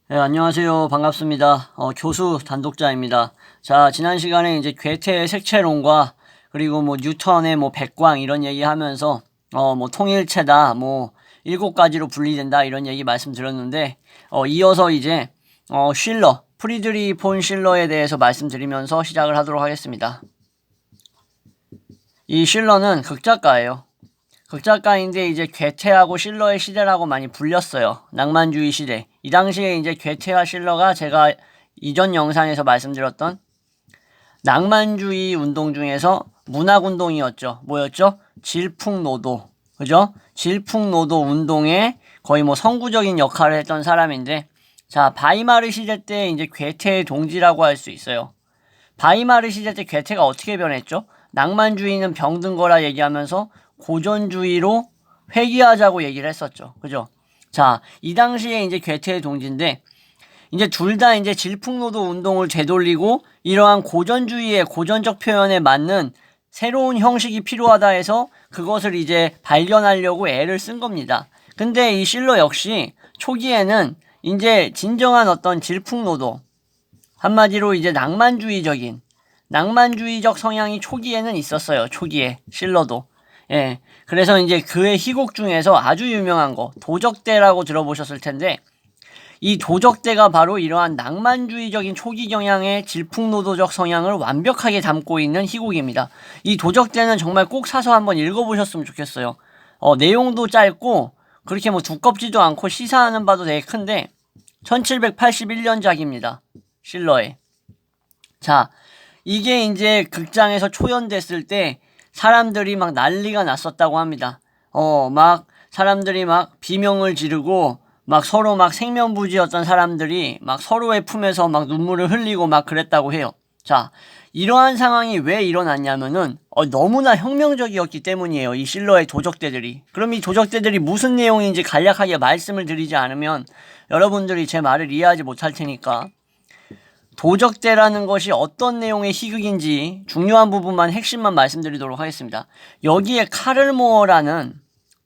네, 안녕하세요. 반갑습니다. 교수 단독자입니다. 자, 지난 시간에 이제 괴테의 색채론과 그리고 뭐 뉴턴의 뭐 백광 이런 얘기 하면서 뭐 통일체다, 뭐 7가지로 분리된다 이런 얘기 말씀드렸는데 이어서 이제 실러, 프리드리 폰 실러에 대해서 말씀드리면서 시작을 하도록 하겠습니다. 이 실러는 극작가예요. 극작가인데 이제 괴테하고 실러의 시대라고 많이 불렸어요. 낭만주의 시대. 이 당시에 이제 괴테와 실러가 제가 이전 영상에서 말씀드렸던 낭만주의 운동 중에서 문학운동이었죠. 뭐였죠? 질풍노도. 그죠? 질풍노도 운동에 거의 뭐 선구적인 역할을 했던 사람인데, 자, 바이마르 시대 때 이제 괴테의 동지라고 할 수 있어요. 바이마르 시대 때 괴테가 어떻게 변했죠? 낭만주의는 병든 거라 얘기하면서 고전주의로 회귀하자고 얘기를 했었죠. 그죠? 자, 이 당시에 이제 괴테의 동지인데, 이제 둘 다 이제 질풍노도 운동을 되돌리고 이러한 고전주의의 고전적 표현에 맞는 새로운 형식이 필요하다 해서 그것을 이제 발견하려고 애를 쓴 겁니다. 근데 이 실러 역시 초기에는 이제 진정한 어떤 질풍노도, 한마디로 이제 낭만주의적 성향이 초기에는 있었어요. 초기에 실러도. 예. 그래서 이제 그의 희곡 중에서 아주 유명한 거 도적대라고 들어보셨을 텐데, 이 도적대가 바로 이러한 낭만주의적인 초기 경향의 질풍노도적 성향을 완벽하게 담고 있는 희곡입니다. 이 도적대는 정말 꼭 사서 한번 읽어보셨으면 좋겠어요. 내용도 짧고 그렇게 뭐 두껍지도 않고 시사하는 바도 되게 큰데 1781년작입니다. 실러의. 자, 이게 이제 극장에서 초연됐을 때 사람들이 막 난리가 났었다고 합니다. 막 사람들이 막 비명을 지르고 막 서로 막 생면부지였던 사람들이 막 서로의 품에서 막 눈물을 흘리고 막 그랬다고 해요. 자, 이러한 상황이 왜 일어났냐면은 너무나 혁명적이었기 때문이에요. 이 실러의 도적대들이. 그럼 이 도적대들이 무슨 내용인지 간략하게 말씀을 드리지 않으면 여러분들이 제 말을 이해하지 못할 테니까, 도적대라는 것이 어떤 내용의 희극인지 중요한 부분만 핵심만 말씀드리도록 하겠습니다. 여기에 카를 모어라는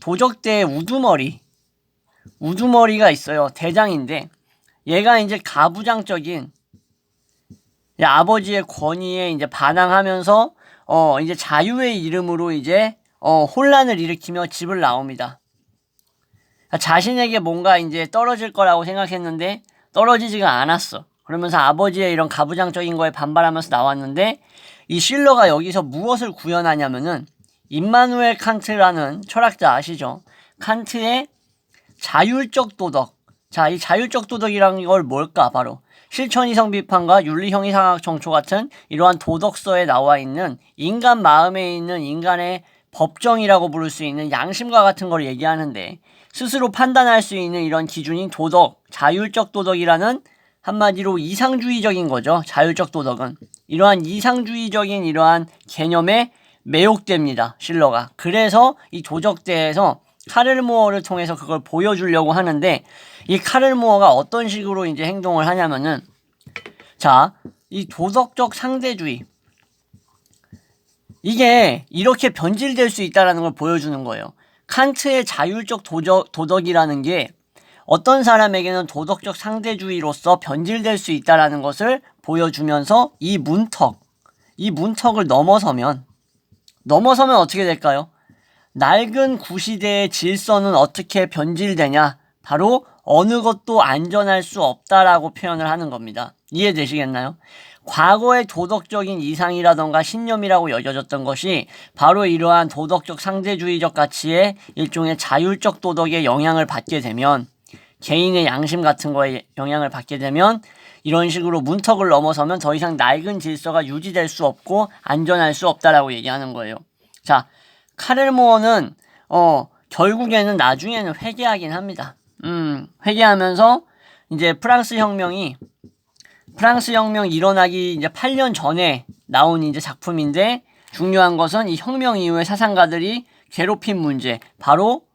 도적대의 우두머리가 있어요. 대장인데 얘가 이제 가부장적인 아버지의 권위에 이제 반항하면서 이제 자유의 이름으로 이제 혼란을 일으키며 집을 나옵니다. 자신에게 뭔가 이제 떨어질 거라고 생각했는데 떨어지지가 않았어. 그러면서 아버지의 이런 가부장적인 거에 반발하면서 나왔는데, 이 실러가 여기서 무엇을 구현하냐면은 임마누엘 칸트라는 철학자 아시죠? 칸트의 자율적 도덕. 자, 이 자율적 도덕이란 걸 뭘까? 바로 실천이성 비판과 윤리형이상학 정초 같은 이러한 도덕서에 나와 있는 인간 마음에 있는 인간의 법정이라고 부를 수 있는 양심과 같은 걸 얘기하는데, 스스로 판단할 수 있는 이런 기준인 도덕, 자율적 도덕이라는, 한마디로 이상주의적인 거죠. 자율적 도덕은. 이러한 이상주의적인 이러한 개념에 매혹됩니다. 실러가. 그래서 이 도적대에서 카를 모어를 통해서 그걸 보여주려고 하는데, 이 카를 모어가 어떤 식으로 이제 행동을 하냐면은, 자, 이 도덕적 상대주의. 이게 이렇게 변질될 수 있다는 걸 보여주는 거예요. 칸트의 자율적 도덕이라는 게 어떤 사람에게는 도덕적 상대주의로서 변질될 수 있다는 것을 보여주면서 이 문턱을 넘어서면 어떻게 될까요? 낡은 구시대의 질서는 어떻게 변질되냐? 바로 어느 것도 안전할 수 없다라고 표현을 하는 겁니다. 이해되시겠나요? 과거의 도덕적인 이상이라던가 신념이라고 여겨졌던 것이 바로 이러한 도덕적 상대주의적 가치의 일종의 자율적 도덕의 영향을 받게 되면, 개인의 양심 같은 거에 영향을 받게 되면 이런 식으로 문턱을 넘어서면 더 이상 낡은 질서가 유지될 수 없고 안전할 수 없다라고 얘기하는 거예요. 자, 카를 모어는 결국에는 나중에는 회개하긴 합니다. 회개하면서 이제 프랑스 혁명 일어나기 이제 8년 전에 나온 이제 작품인데, 중요한 것은 이 혁명 이후에 사상가들이 괴롭힌 문제, 바로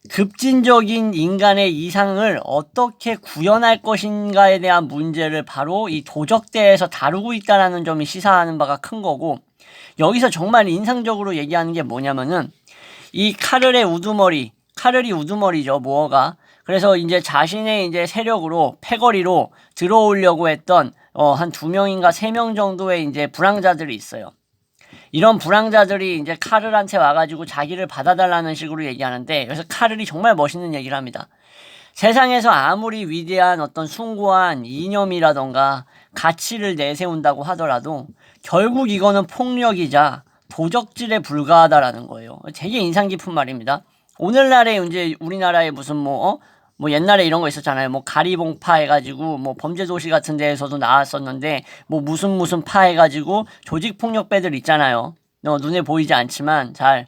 급진적인 인간의 이상을 어떻게 구현할 것인가에 대한 문제를 바로 이 도적대에서 다루고 있다는 점이 시사하는 바가 큰 거고, 여기서 정말 인상적으로 얘기하는 게 뭐냐면은 이 카를이 우두머리죠, 모어가. 그래서 이제 자신의 이제 세력으로 패거리로 들어오려고 했던 한 2명인가 3명 정도의 이제 불황자들이 있어요. 이런 불황자들이 이제 카를한테 와가지고 자기를 받아달라는 식으로 얘기하는데, 그래서 카를이 정말 멋있는 얘기를 합니다. 세상에서 아무리 위대한 어떤 숭고한 이념이라던가 가치를 내세운다고 하더라도 결국 이거는 폭력이자 도적질에 불과하다라는 거예요. 되게 인상 깊은 말입니다. 오늘날에 이제 우리나라에 무슨 뭐 옛날에 이런 거 있었잖아요. 뭐 가리봉파 해가지고 뭐 범죄도시 같은 데에서도 나왔었는데, 뭐 무슨 파 해가지고 조직폭력배들 있잖아요. 눈에 보이지 않지만 잘.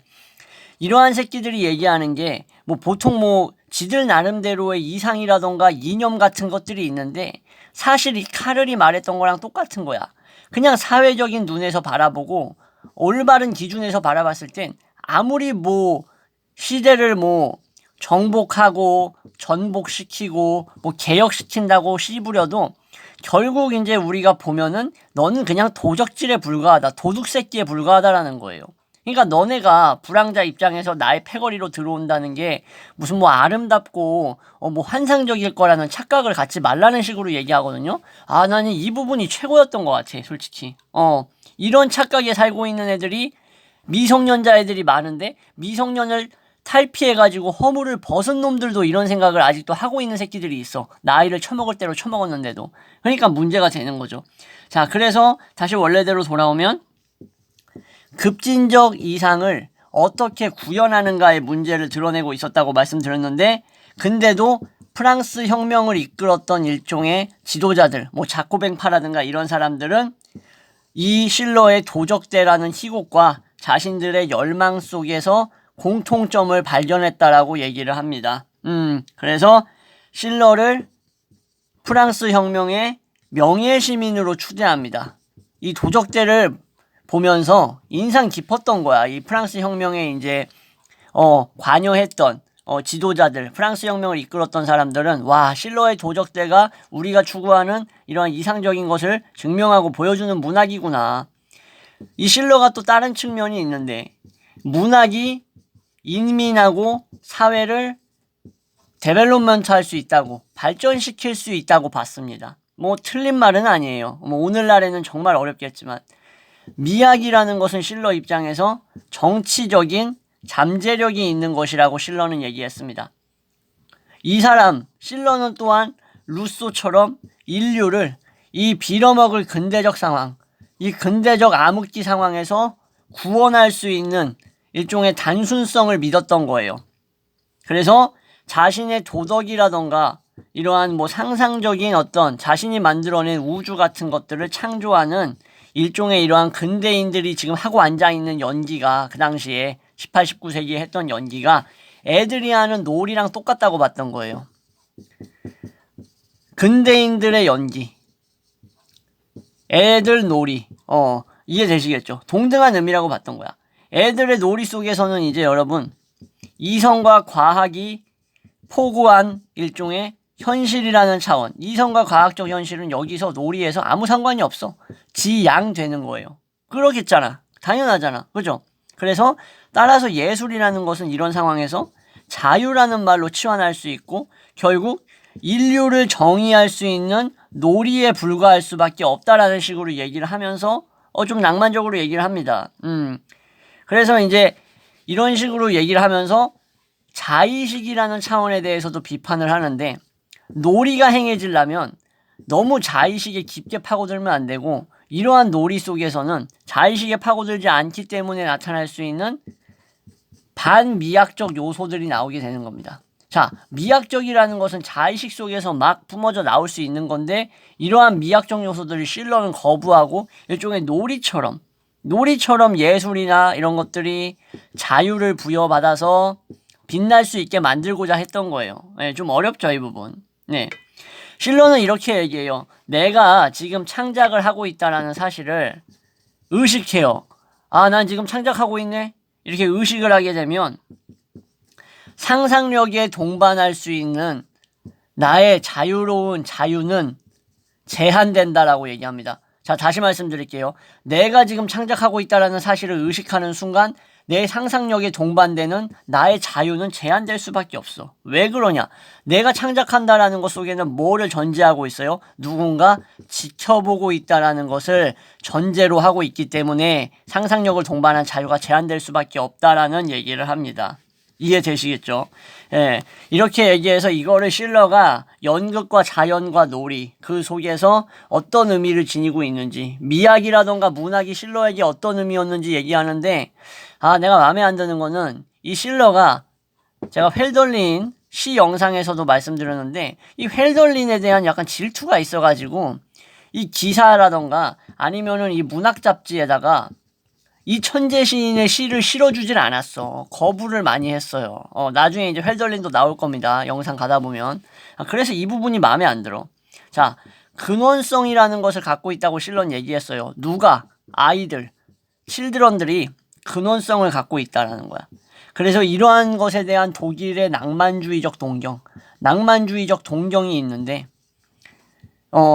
이러한 새끼들이 얘기하는 게 뭐 보통 뭐 지들 나름대로의 이상이라던가 이념 같은 것들이 있는데, 사실 이 카를이 말했던 거랑 똑같은 거야. 그냥 사회적인 눈에서 바라보고 올바른 기준에서 바라봤을 땐 아무리 뭐 시대를 뭐 정복하고 전복시키고 뭐 개혁시킨다고 씨부려도 결국 이제 우리가 보면은 너는 그냥 도적질에 불과하다, 도둑새끼에 불과하다라는 거예요. 그러니까 너네가 불황자 입장에서 나의 패거리로 들어온다는 게 무슨 뭐 아름답고 뭐 환상적일 거라는 착각을 갖지 말라는 식으로 얘기하거든요. 아, 나는 이 부분이 최고였던 것 같아, 솔직히. 이런 착각에 살고 있는 애들이 미성년자 애들이 많은데, 미성년을 탈피해가지고 허물을 벗은 놈들도 이런 생각을 아직도 하고 있는 새끼들이 있어. 나이를 처먹을 대로 처먹었는데도. 그러니까 문제가 되는 거죠. 자, 그래서 다시 원래대로 돌아오면 급진적 이상을 어떻게 구현하는가의 문제를 드러내고 있었다고 말씀드렸는데, 근데도 프랑스 혁명을 이끌었던 일종의 지도자들, 뭐 자코뱅파라든가 이런 사람들은 이 실러의 도적대라는 희곡과 자신들의 열망 속에서 공통점을 발견했다라고 얘기를 합니다. 그래서 실러를 프랑스 혁명의 명예시민으로 추대합니다. 이 도적대를 보면서 인상 깊었던 거야. 이 프랑스 혁명에 이제 관여했던 지도자들, 프랑스 혁명을 이끌었던 사람들은 와, 실러의 도적대가 우리가 추구하는 이러한 이상적인 것을 증명하고 보여주는 문학이구나. 이 실러가 또 다른 측면이 있는데, 문학이 인민하고 사회를 데벨롭먼트 할 수 있다고, 발전시킬 수 있다고 봤습니다. 뭐 틀린 말은 아니에요. 뭐 오늘날에는 정말 어렵겠지만, 미학이라는 것은 실러 입장에서 정치적인 잠재력이 있는 것이라고 실러는 얘기했습니다. 이 사람 실러는 또한 루소처럼 인류를 이 빌어먹을 근대적 상황, 이 근대적 암흑기 상황에서 구원할 수 있는 일종의 단순성을 믿었던 거예요. 그래서 자신의 도덕이라던가 이러한 뭐 상상적인 어떤 자신이 만들어낸 우주 같은 것들을 창조하는 일종의 이러한 근대인들이 지금 하고 앉아있는 연기가, 그 당시에 18, 19세기에 했던 연기가 애들이 하는 놀이랑 똑같다고 봤던 거예요. 근대인들의 연기, 애들 놀이, 이해되시겠죠? 동등한 의미라고 봤던 거야. 애들의 놀이 속에서는 이제 여러분, 이성과 과학이 포구한 일종의 현실이라는 차원, 이성과 과학적 현실은 여기서 놀이에서 아무 상관이 없어. 지양되는 거예요. 그렇겠잖아. 당연하잖아. 그죠? 그래서 따라서 예술이라는 것은 이런 상황에서 자유라는 말로 치환할 수 있고, 결국 인류를 정의할 수 있는 놀이에 불과할 수밖에 없다라는 식으로 얘기를 하면서 좀 낭만적으로 얘기를 합니다. 그래서 이제 이런 식으로 얘기를 하면서 자의식이라는 차원에 대해서도 비판을 하는데, 놀이가 행해지려면 너무 자의식에 깊게 파고들면 안 되고, 이러한 놀이 속에서는 자의식에 파고들지 않기 때문에 나타날 수 있는 반미학적 요소들이 나오게 되는 겁니다. 자, 미학적이라는 것은 자의식 속에서 막 뿜어져 나올 수 있는 건데, 이러한 미학적 요소들을 실러는 거부하고 일종의 놀이처럼 예술이나 이런 것들이 자유를 부여받아서 빛날 수 있게 만들고자 했던 거예요. 네, 좀 어렵죠, 이 부분. 네. 실러는 이렇게 얘기해요. 내가 지금 창작을 하고 있다는 사실을 의식해요. 아, 난 지금 창작하고 있네? 이렇게 의식을 하게 되면 상상력에 동반할 수 있는 나의 자유로운 자유는 제한된다라고 얘기합니다. 자, 다시 말씀드릴게요. 내가 지금 창작하고 있다는 사실을 의식하는 순간 내 상상력에 동반되는 나의 자유는 제한될 수밖에 없어. 왜 그러냐? 내가 창작한다라는 것 속에는 뭐를 전제하고 있어요? 누군가 지켜보고 있다라는 것을 전제로 하고 있기 때문에 상상력을 동반한 자유가 제한될 수밖에 없다라는 얘기를 합니다. 이해되시겠죠? 예, 이렇게 얘기해서 이거를 실러가 연극과 자연과 놀이 그 속에서 어떤 의미를 지니고 있는지, 미학이라던가 문학이 실러에게 어떤 의미였는지 얘기하는데, 내가 마음에 안 드는 거는 이 실러가, 제가 훸돌린 시 영상에서도 말씀드렸는데 이 훸돌린에 대한 약간 질투가 있어가지고 이 기사라던가 아니면은 이 문학 잡지에다가 이 천재 시인의 시를 실어주질 않았어. 거부를 많이 했어요. 나중에 이제 훸돌린도 나올 겁니다. 영상 가다 보면. 그래서 이 부분이 마음에 안 들어. 자, 근원성이라는 것을 갖고 있다고 실러는 얘기했어요. 누가? 아이들, 칠드런들이 근원성을 갖고 있다라는 거야. 그래서 이러한 것에 대한 독일의 낭만주의적 동경이 있는데,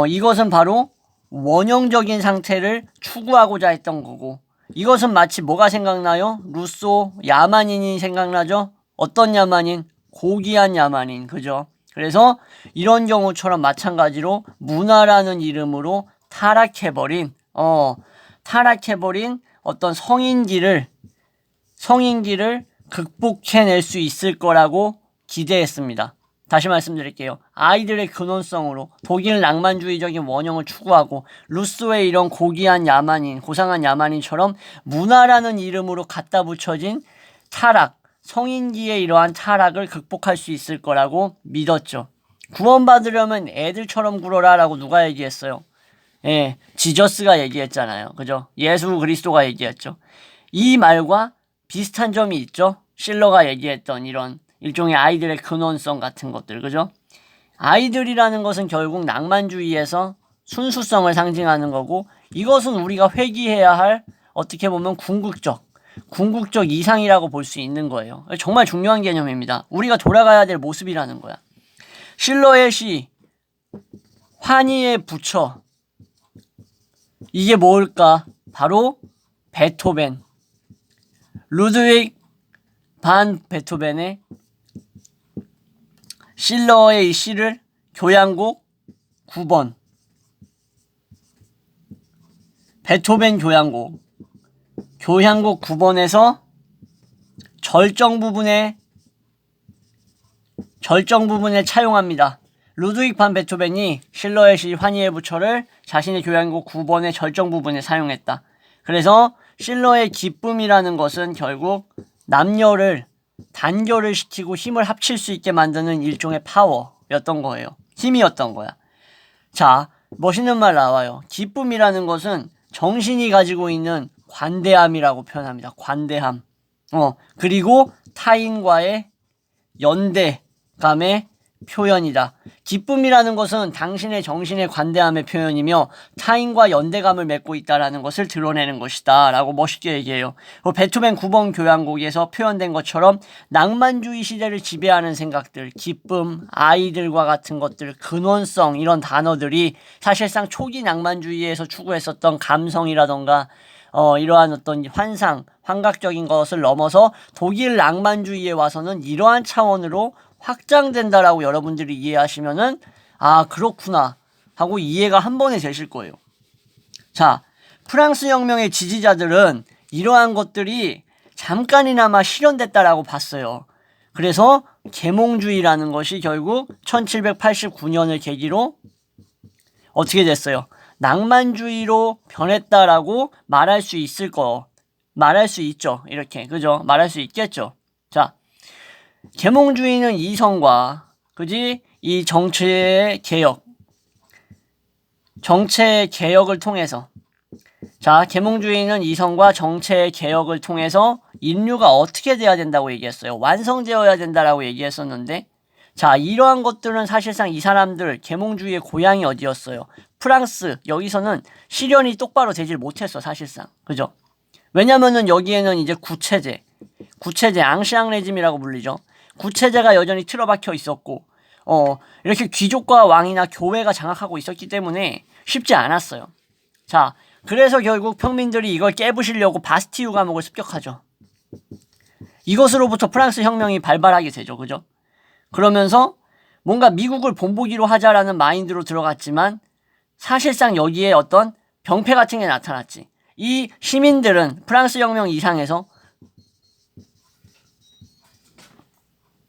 이것은 바로 원형적인 상태를 추구하고자 했던 거고, 이것은 마치 뭐가 생각나요? 루소 야만인이 생각나죠? 어떤 야만인? 고귀한 야만인, 그죠? 그래서 이런 경우처럼 마찬가지로 문화라는 이름으로 타락해버린 어떤 성인기를 극복해낼 수 있을 거라고 기대했습니다. 다시 말씀드릴게요. 아이들의 근원성으로 독일 낭만주의적인 원형을 추구하고 루소의 이런 고귀한 야만인, 고상한 야만인처럼 문화라는 이름으로 갖다 붙여진 타락, 성인기의 이러한 타락을 극복할 수 있을 거라고 믿었죠. 구원받으려면 애들처럼 굴어라 라고 누가 얘기했어요? 예, 지저스가 얘기했잖아요. 그죠? 예수 그리스도가 얘기했죠. 이 말과 비슷한 점이 있죠? 실러가 얘기했던 이런 일종의 아이들의 근원성 같은 것들, 그죠? 아이들이라는 것은 결국 낭만주의에서 순수성을 상징하는 거고, 이것은 우리가 회귀해야 할 어떻게 보면 궁극적 이상이라고 볼 수 있는 거예요. 정말 중요한 개념입니다. 우리가 돌아가야 될 모습이라는 거야. 실러의 시 환희의 부처, 이게 뭘까? 바로 베토벤, 루드윅 반 베토벤의 실러의 이 시를 교향곡 9번, 베토벤 교향곡 9번에서 절정 부분에 차용합니다. 루드윅 반 베토벤이 실러의 시 환희의 부처를 자신의 교향곡 9번의 절정 부분에 사용했다. 그래서 실러의 기쁨이라는 것은 결국 남녀를 단결을 시키고 힘을 합칠 수 있게 만드는 일종의 파워였던 거예요. 힘이었던 거야. 자, 멋있는 말 나와요. 기쁨이라는 것은 정신이 가지고 있는 관대함이라고 표현합니다. 관대함. 그리고 타인과의 연대감의 표현이다. 기쁨이라는 것은 당신의 정신의 관대함의 표현이며 타인과 연대감을 맺고 있다는 것을 드러내는 것이다 라고 멋있게 얘기해요. 베토벤 9번 교향곡에서 표현된 것처럼 낭만주의 시대를 지배하는 생각들, 기쁨, 아이들과 같은 것들, 근원성, 이런 단어들이 사실상 초기 낭만주의에서 추구했었던 감성이라던가 이러한 어떤 환각적인 것을 넘어서 독일 낭만주의에 와서는 이러한 차원으로 확장된다라고 여러분들이 이해하시면은 그렇구나 하고 이해가 한 번에 되실 거예요. 자, 프랑스 혁명의 지지자들은 이러한 것들이 잠깐이나마 실현됐다라고 봤어요. 그래서 계몽주의라는 것이 결국 1789년을 계기로 어떻게 됐어요? 낭만주의로 변했다라고 말할 수 있죠. 이렇게, 그죠? 말할 수 있겠죠. 자, 계몽주의는 이성과 이 정치의 개혁을 통해서, 자, 계몽주의는 이성과 정체의 개혁을 통해서 인류가 어떻게 돼야 된다고 얘기했어요? 완성되어야 된다라고 얘기했었는데, 자, 이러한 것들은 사실상 이 사람들 계몽주의의 고향이 어디였어요? 프랑스. 여기서는 실현이 똑바로 되질 못했어, 사실상. 그죠? 왜냐면은 여기에는 이제 구체제, 앙시앙 레짐이라고 불리죠. 구체제가 여전히 틀어박혀 있었고, 이렇게 귀족과 왕이나 교회가 장악하고 있었기 때문에 쉽지 않았어요. 자, 그래서 결국 평민들이 이걸 깨부시려고 바스티유 감옥을 습격하죠. 이것으로부터 프랑스 혁명이 발발하게 되죠. 그죠? 그러면서 뭔가 미국을 본보기로 하자라는 마인드로 들어갔지만 사실상 여기에 어떤 병폐 같은 게 나타났지. 이 시민들은 프랑스 혁명 이상에서